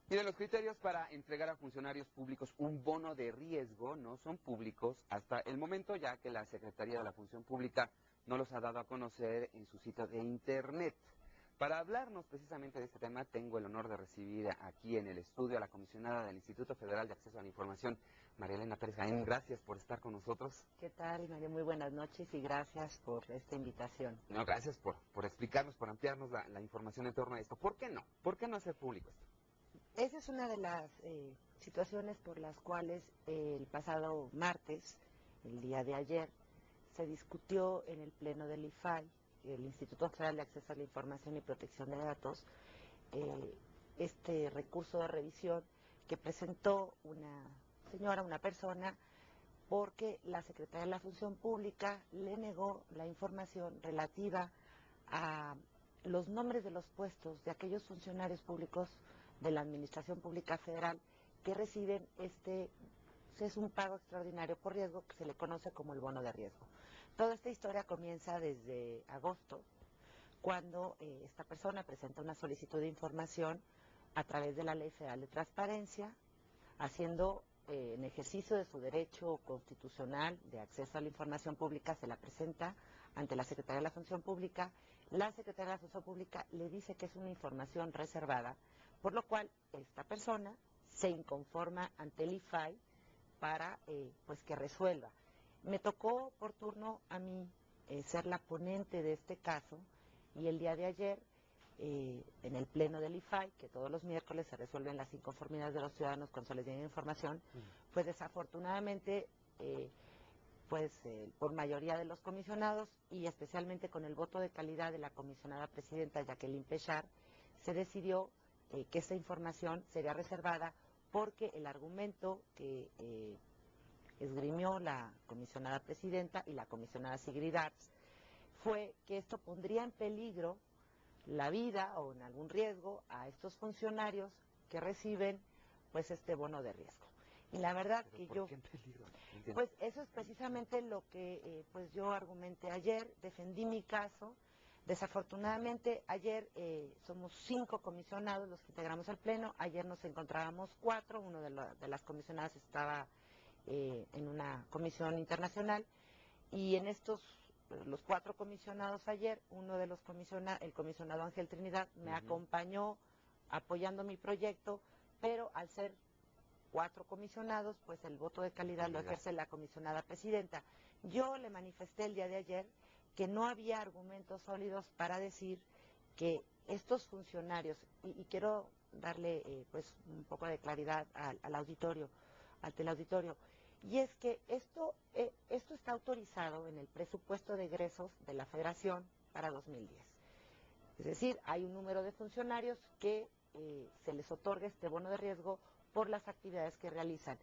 Miren, los criterios para entregar a funcionarios públicos un bono de riesgo no son públicos hasta el momento, ya que la Secretaría de la Función Pública no los ha dado a conocer en su sitio de internet. Para hablarnos precisamente de este tema, tengo el honor de recibir aquí en el estudio a la comisionada del Instituto Federal de Acceso a la Información, María Elena Pérez Jaén. Gracias por estar con nosotros. ¿Qué tal, María? Muy buenas noches y gracias por esta invitación. No, gracias por explicarnos, por ampliarnos la información en torno a esto. ¿Por qué no? ¿Por qué no hacer público esto? Esa es una de las situaciones por las cuales el pasado martes, el día de ayer, se discutió en el Pleno del IFAI, el Instituto Federal de Acceso a la Información y Protección de Datos, este recurso de revisión que presentó una persona, porque la Secretaría de la Función Pública le negó la información relativa a los nombres de los puestos de aquellos funcionarios públicos de la Administración Pública Federal que reciben es un pago extraordinario por riesgo que se le conoce como el bono de riesgo. Toda esta historia comienza desde agosto, cuando esta persona presenta una solicitud de información a través de la Ley Federal de Transparencia, haciendo en ejercicio de su derecho constitucional de acceso a la información pública, se la presenta ante la Secretaría de la Función Pública. La Secretaría de la Función Pública le dice que es una información reservada, por lo cual esta persona se inconforma ante el IFAI para pues que resuelva. Me tocó por turno a mí ser la ponente de este caso, y el día de ayer en el pleno del IFAI, que todos los miércoles se resuelven las inconformidades de los ciudadanos cuando se les llega información, pues desafortunadamente por mayoría de los comisionados y especialmente con el voto de calidad de la comisionada presidenta Jacqueline Pechar, se decidió que esta información sería reservada, porque el argumento que esgrimió la comisionada presidenta y la comisionada Sigrid Arts fue que esto pondría en peligro la vida o en algún riesgo a estos funcionarios que reciben pues este bono de riesgo. Y la verdad que ¿Por qué en peligro? pues eso es precisamente lo que pues yo argumenté ayer, defendí mi caso. Desafortunadamente ayer somos 5 comisionados los que integramos el pleno. Ayer nos encontrábamos 4, uno de las comisionadas estaba en una comisión internacional, y en los 4 comisionados ayer, uno de los el comisionado Ángel Trinidad me acompañó apoyando mi proyecto, pero al ser 4 comisionados, pues el voto de calidad lo ejerce la comisionada presidenta. Yo le manifesté el día de ayer que no había argumentos sólidos para decir que estos funcionarios, y quiero darle pues un poco de claridad al auditorio, al teleauditorio, y es que esto está autorizado en el presupuesto de egresos de la Federación para 2010. Es decir, hay un número de funcionarios que se les otorga este bono de riesgo por las actividades que realizan.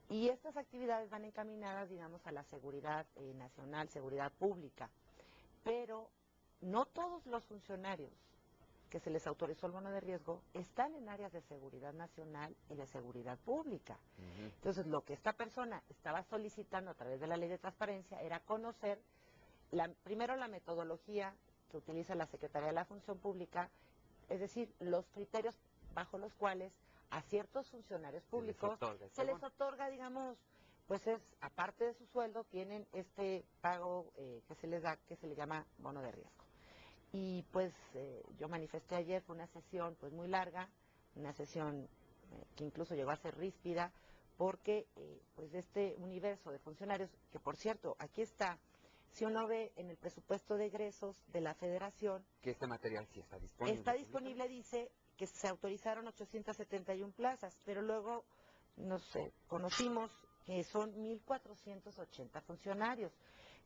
Y estas actividades van encaminadas, digamos, a la seguridad nacional, seguridad pública. Pero no todos los funcionarios que se les autorizó el bono de riesgo están en áreas de seguridad nacional y de seguridad pública. Entonces, lo que esta persona estaba solicitando a través de la Ley de Transparencia era conocer, primero, la metodología que utiliza la Secretaría de la Función Pública, es decir, los criterios bajo los cuales a ciertos funcionarios públicos se les otorga, digamos, pues aparte de su sueldo, tienen este pago que se les da, que se le llama bono de riesgo. Y pues yo manifesté ayer, fue una sesión pues muy larga, una sesión que incluso llegó a ser ríspida, porque pues de este universo de funcionarios, que por cierto, aquí está, si uno ve en el presupuesto de egresos de la Federación, que este material sí está disponible. Está disponible, dice que se autorizaron 871 plazas, pero luego conocimos que son 1.480 funcionarios.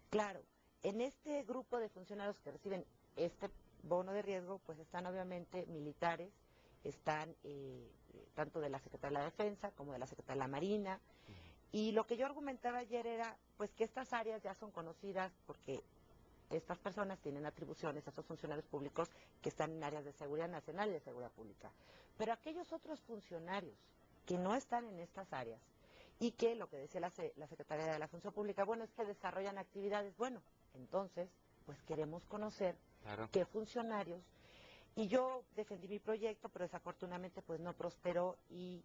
Claro, en este grupo de funcionarios que reciben este bono de riesgo, pues están obviamente militares, están tanto de la Secretaría de la Defensa como de la Secretaría de la Marina, y lo que yo argumentaba ayer era pues que estas áreas ya son conocidas porque estas personas tienen atribuciones a estos funcionarios públicos que están en áreas de seguridad nacional y de seguridad pública. Pero aquellos otros funcionarios que no están en estas áreas y que, lo que decía la Secretaría de la Función Pública, bueno, es que desarrollan actividades, bueno, entonces, pues queremos conocer qué funcionarios Y yo defendí mi proyecto, pero desafortunadamente pues no prosperó y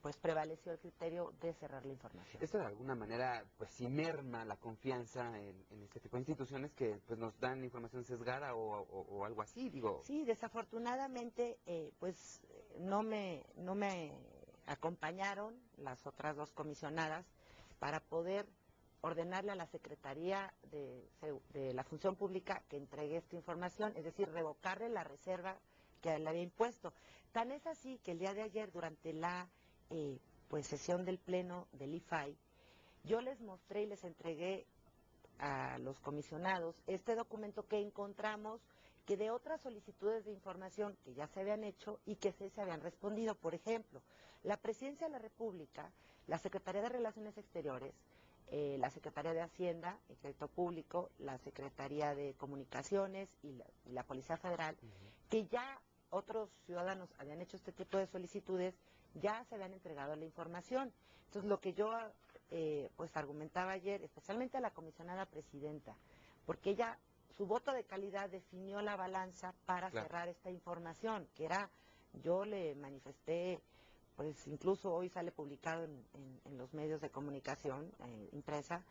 pues prevaleció el criterio de cerrar la información. Esto de alguna manera pues sí merma la confianza en este tipo de instituciones que pues nos dan información sesgada o algo así, digo. Sí, desafortunadamente pues no me acompañaron las otras dos comisionadas para poder ordenarle a la Secretaría de la Función Pública que entregue esta información, es decir, revocarle la reserva que le había impuesto. Tan es así que el día de ayer, durante la pues sesión del Pleno del IFAI, yo les mostré y les entregué a los comisionados este documento que encontramos que de otras solicitudes de información que ya se habían hecho y que se habían respondido. Por ejemplo, la Presidencia de la República, la Secretaría de Relaciones Exteriores, la Secretaría de Hacienda y Crédito Público, la Secretaría de Comunicaciones y la Policía Federal, que ya otros ciudadanos habían hecho este tipo de solicitudes, ya se habían entregado la información. Entonces, lo que yo pues argumentaba ayer, especialmente a la comisionada presidenta, porque ella, su voto de calidad definió la balanza para cerrar esta información, que era, yo le manifesté, pues incluso hoy sale publicado en los medios de comunicación impresa,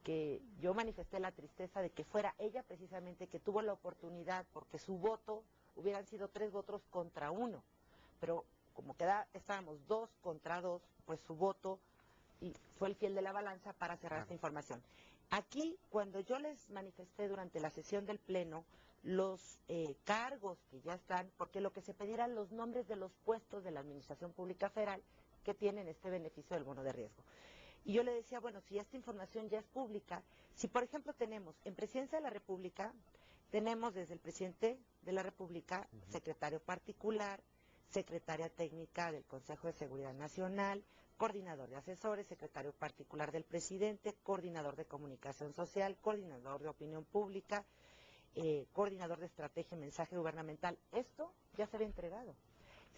que yo manifesté la tristeza de que fuera ella precisamente que tuvo la oportunidad, porque su voto hubieran sido 3 votos contra 1, pero como estábamos 2 contra 2, pues su voto y fue el fiel de la balanza para cerrar esta información. Aquí, cuando yo les manifesté durante la sesión del Pleno los cargos que ya están, porque lo que se pedía eran los nombres de los puestos de la Administración Pública Federal que tienen este beneficio del bono de riesgo. Y yo le decía, bueno, si esta información ya es pública, si por ejemplo tenemos en Presidencia de la República, tenemos desde el Presidente de la República, secretario particular, secretaria técnica del Consejo de Seguridad Nacional, coordinador de asesores, secretario particular del presidente, coordinador de comunicación social, coordinador de opinión pública, coordinador de estrategia y mensaje gubernamental. Esto ya se había entregado.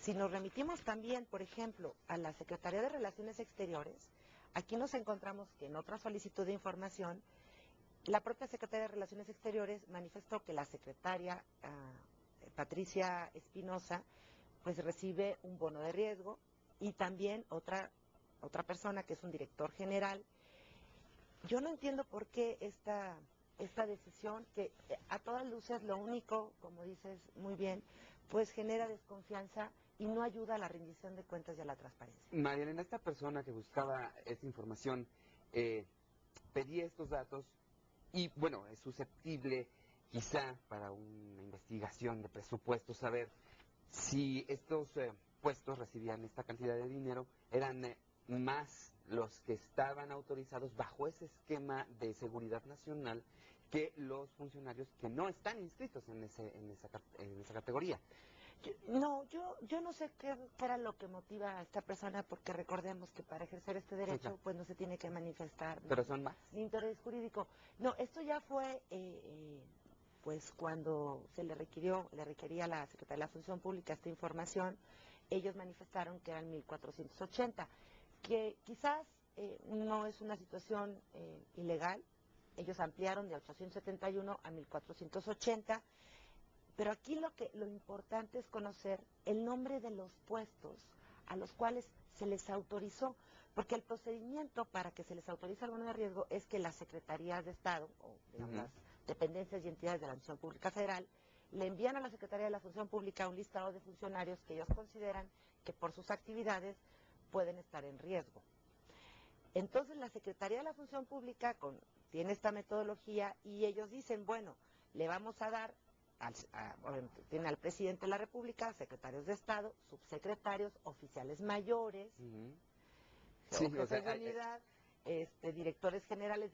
Si nos remitimos también, por ejemplo, a la Secretaría de Relaciones Exteriores, aquí nos encontramos que en otra solicitud de información, la propia Secretaría de Relaciones Exteriores manifestó que la secretaria Patricia Espinosa pues recibe un bono de riesgo y también otra persona que es un director general. Yo no entiendo por qué esta decisión que a todas luces lo único, como dices muy bien, pues genera desconfianza y no ayuda a la rendición de cuentas y a la transparencia. María Elena, esta persona que buscaba esta información pedía estos datos y bueno, es susceptible quizá para una investigación de presupuesto saber si estos puestos recibían esta cantidad de dinero, eran más los que estaban autorizados bajo ese esquema de seguridad nacional que los funcionarios que no están inscritos en esa categoría. Yo no sé qué era lo que motiva a esta persona, porque recordemos que para ejercer este derecho, sí, claro, pues no se tiene que manifestar. Pero son más. Ni interés jurídico. No, esto ya fue, pues cuando se le requería a la Secretaría de la Función Pública esta información, ellos manifestaron que eran 1.480, que quizás no es una situación ilegal. Ellos ampliaron de 871 a 1.480. Pero aquí lo importante es conocer el nombre de los puestos a los cuales se les autorizó, porque el procedimiento para que se les autorice el bono de riesgo es que las secretarías de Estado, o digamos, las dependencias y entidades de la Función Pública Federal, le envían a la Secretaría de la Función Pública un listado de funcionarios que ellos consideran que por sus actividades pueden estar en riesgo. Entonces la Secretaría de la Función Pública tiene esta metodología y ellos dicen, bueno, le vamos a dar tiene al presidente de la República, secretarios de Estado, subsecretarios, oficiales mayores, sí, jefes de unidad, directores generales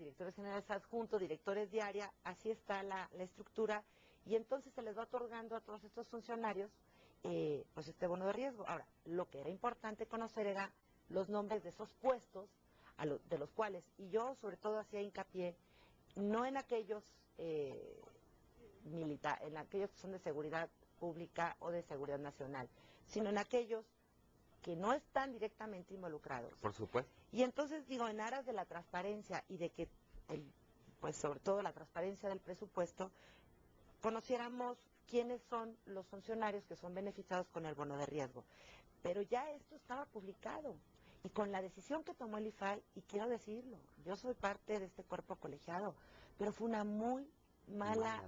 adjuntos, directores de área, así está la estructura, y entonces se les va otorgando a todos estos funcionarios pues este bono de riesgo. Ahora, lo que era importante conocer era los nombres de esos puestos de los cuales, y yo sobre todo hacía hincapié, no en aquellos en aquellos que son de seguridad pública o de seguridad nacional, sino en aquellos que no están directamente involucrados. Por supuesto. Y entonces digo, en aras de la transparencia y de que, pues sobre todo la transparencia del presupuesto, conociéramos quiénes son los funcionarios que son beneficiados con el bono de riesgo. Pero ya esto estaba publicado y con la decisión que tomó el IFAI, y quiero decirlo, yo soy parte de este cuerpo colegiado, pero fue una muy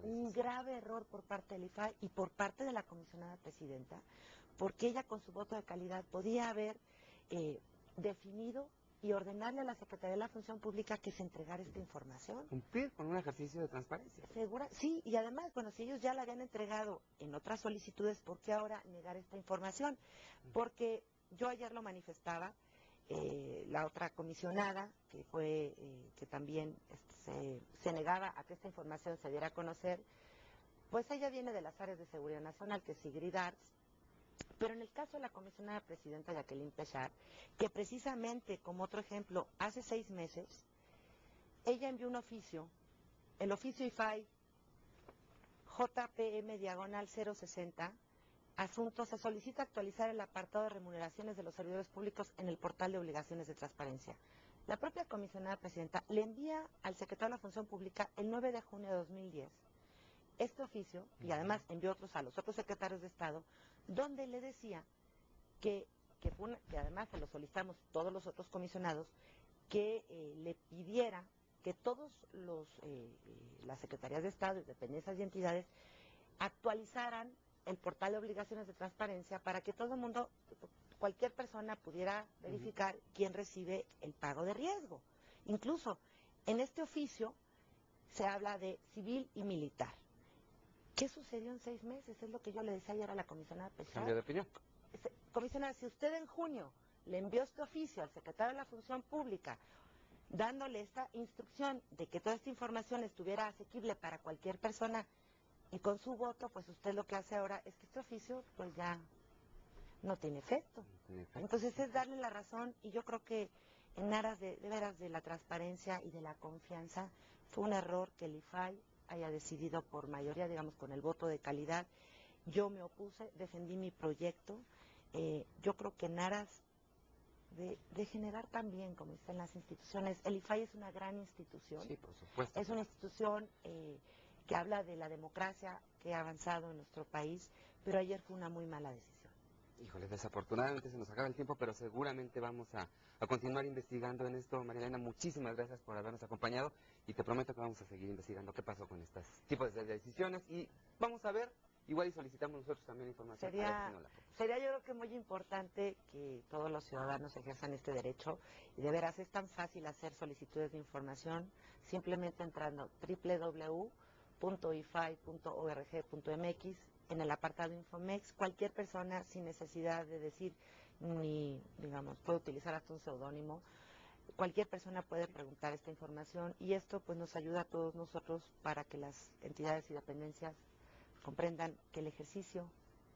un grave error por parte del IFAI y por parte de la comisionada presidenta, porque ella con su voto de calidad podía haber definido y ordenarle a la Secretaría de la Función Pública que se entregara esta información. Cumplir con un ejercicio de transparencia. ¿Segura? Sí, y además, bueno, si ellos ya la habían entregado en otras solicitudes, ¿por qué ahora negar esta información? Porque yo ayer lo manifestaba, la otra comisionada, que fue, que también se negaba a que esta información se diera a conocer, pues ella viene de las áreas de seguridad nacional, que es Sigrid Arts, pero en el caso de la comisionada presidenta Jacqueline Pechard, que precisamente, como otro ejemplo, hace 6 meses, ella envió un oficio, el oficio IFAI JPM/060, asunto, se solicita actualizar el apartado de remuneraciones de los servidores públicos en el portal de obligaciones de transparencia. La propia comisionada presidenta le envía al secretario de la Función Pública el 9 de junio de 2010 este oficio, y además envió otros a los otros secretarios de Estado, donde le decía que además se lo solicitamos todos los otros comisionados, que le pidiera que todos las secretarías de Estado, dependencias y entidades actualizaran el portal de obligaciones de transparencia para que todo el mundo, cualquier persona pudiera verificar quién recibe el pago de riesgo. Incluso en este oficio se habla de civil y militar. ¿Qué sucedió en 6 meses? Es lo que yo le decía ayer a la comisionada Pechard. Cambio de opinión. Comisionada, si usted en junio le envió este oficio al secretario de la Función Pública, dándole esta instrucción de que toda esta información estuviera asequible para cualquier persona, y con su voto, pues usted lo que hace ahora es que este oficio pues ya no tiene efecto. Entonces es darle la razón, y yo creo que en aras de veras de la transparencia y de la confianza, fue un error que el IFAI haya decidido por mayoría, digamos, con el voto de calidad. Yo me opuse, defendí mi proyecto. Yo creo que en aras de generar también, como dicen las instituciones, el IFAI es una gran institución. Sí, por supuesto. Es una institución que habla de la democracia que ha avanzado en nuestro país, pero ayer fue una muy mala decisión. Híjole, desafortunadamente se nos acaba el tiempo, pero seguramente vamos a continuar investigando en esto. María Elena, muchísimas gracias por habernos acompañado y te prometo que vamos a seguir investigando qué pasó con estos tipos de decisiones y vamos a ver, igual y solicitamos nosotros también información. Sería yo creo que muy importante que todos los ciudadanos ejerzan este derecho, y de veras es tan fácil hacer solicitudes de información simplemente entrando www.ifai.org.mx en el apartado Infomex. Cualquier persona, sin necesidad de decir ni, digamos, puede utilizar hasta un seudónimo, cualquier persona puede preguntar esta información, y esto pues nos ayuda a todos nosotros para que las entidades y dependencias comprendan que el ejercicio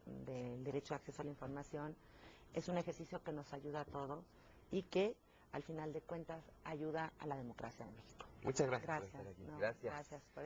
del derecho a acceso a la información es un ejercicio que nos ayuda a todos y que al final de cuentas ayuda a la democracia de México. Muchas gracias. Gracias. Por estar aquí. No, Gracias. Gracias por